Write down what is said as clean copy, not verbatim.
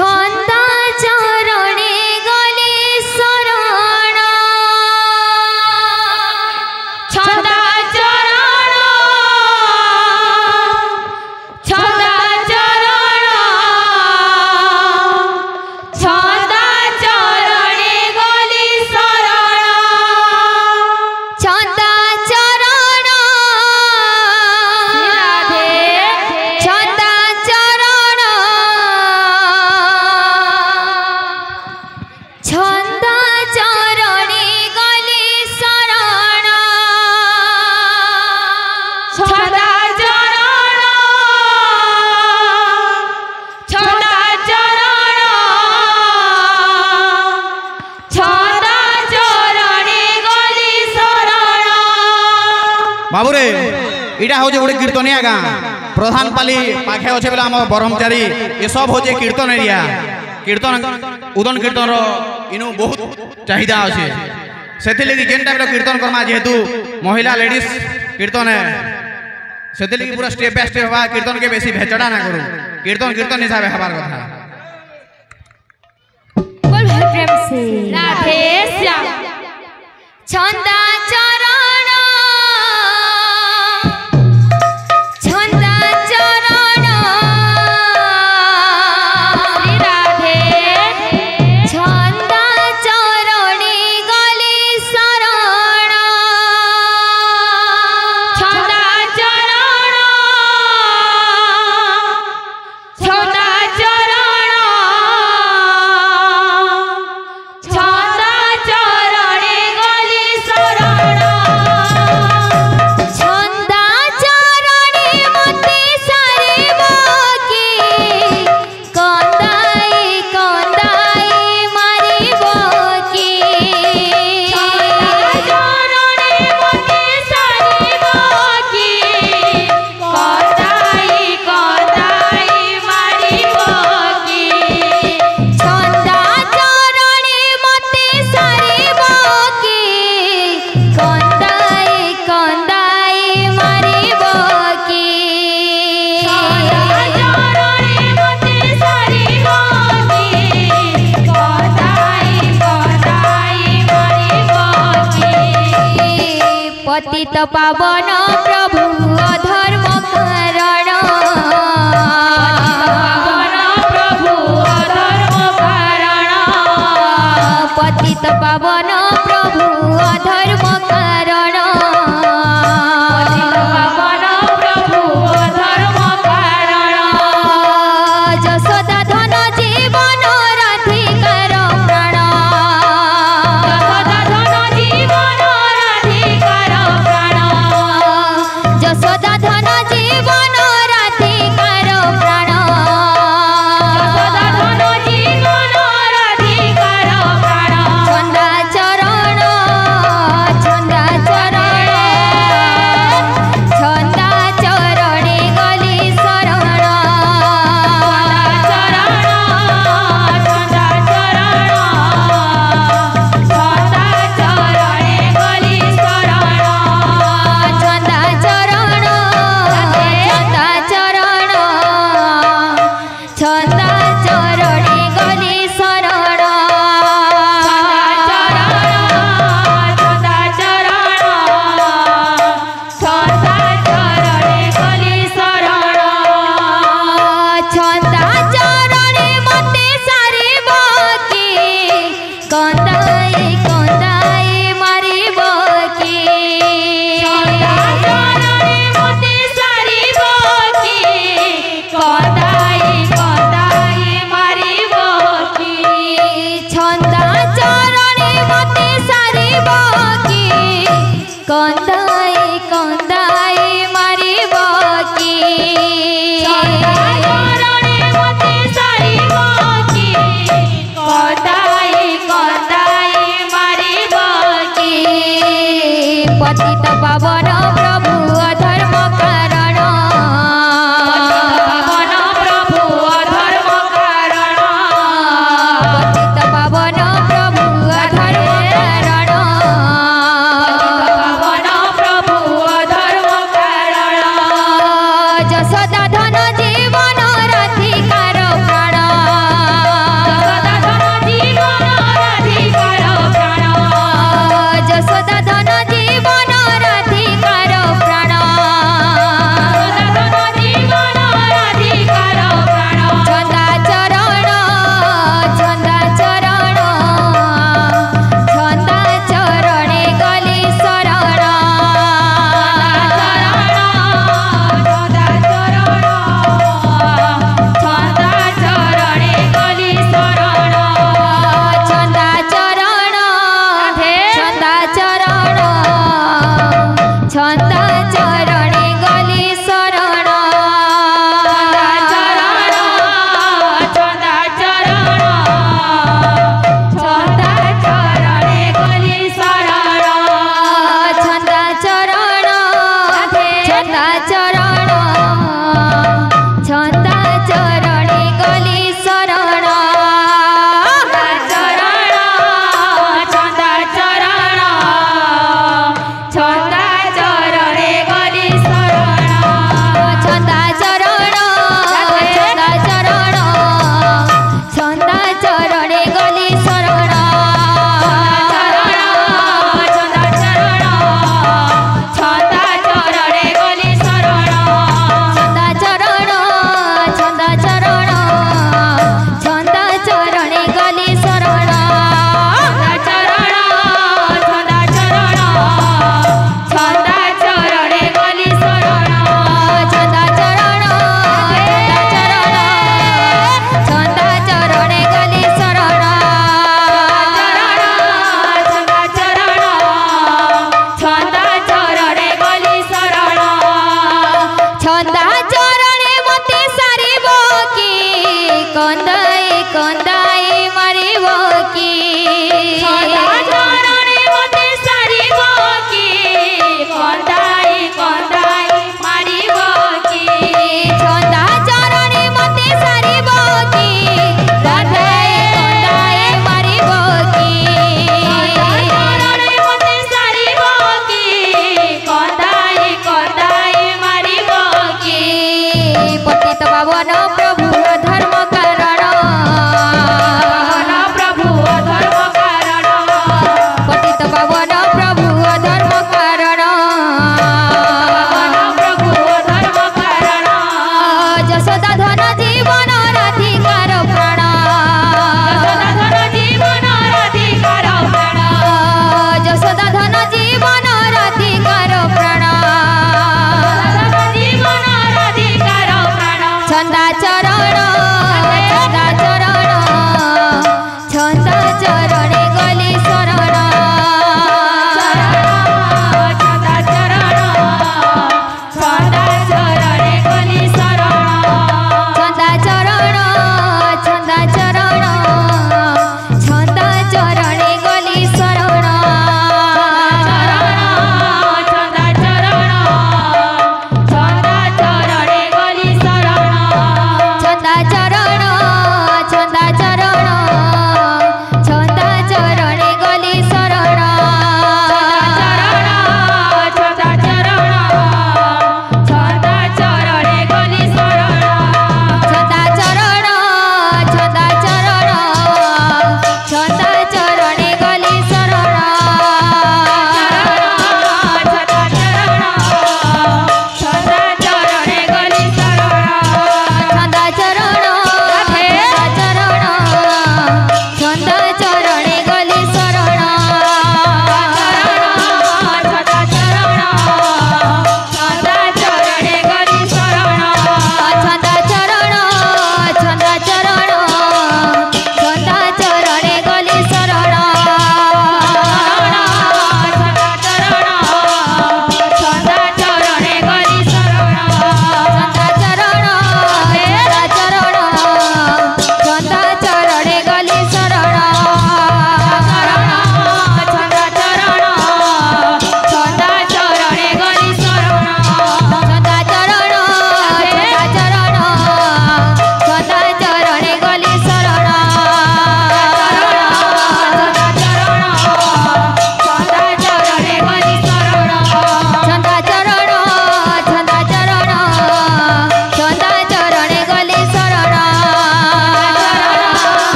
छंदा चरणे गले शरण छंदा चरण छंदा चरण छंदा चरणे गले शरण छंदा चरण राधे छंदा चरण छंदा चरणे गले शरण छंदा चरण छंदा चरण छंदा चरणे गले शरण बाबूरे इटा हो गोटे कीर्तनिया गाँ प्रधान पाली पाखे अच्छे बेला आम ब्रह्मचारी ये सब हो कीर्तन एरिया कीर्तन उदन कीर्तन इनु बहुत चाहिदा अच्छे से जेन टाइप कीर्तन करमा जेहेतु महिला लेडीज कीर्तन है से पूरा स्टेप बाय स्टेप हवा कीर्तन के बेसी भेचड़ा ना करूँ कीर्तन कीर्तन हिसाब से हबार कथा बोल प्रेम से राधे श्याम छंदा चरण छंदा चरण राधे छंदा चरणे गले शरण छंदा चरण छंदा चरण छंदा चरणे गले शरण छंदा चरणे मते सारिब की कंदाई कंदाई मारिब की छंदा चरणे मते सारिब की कंदाई कंदाई मारिब की छंदा चरणे मते सारिब की कंदाई कंदाई मारिब की छंदा चरणे मते सारिब की कंदाई कंदाई मारिब की पतित पावन प्रभु अधर्म कारण पतित पावन प्रभु अधर्म कारण जशोदा धन जीवन राधिकार प्राण जशोदा धन जीवन राधिकार प्राण जशोदा धन जीवन राधिकार प्राण जशोदा धन जीवन राधिकार प्राण छंदा कंदा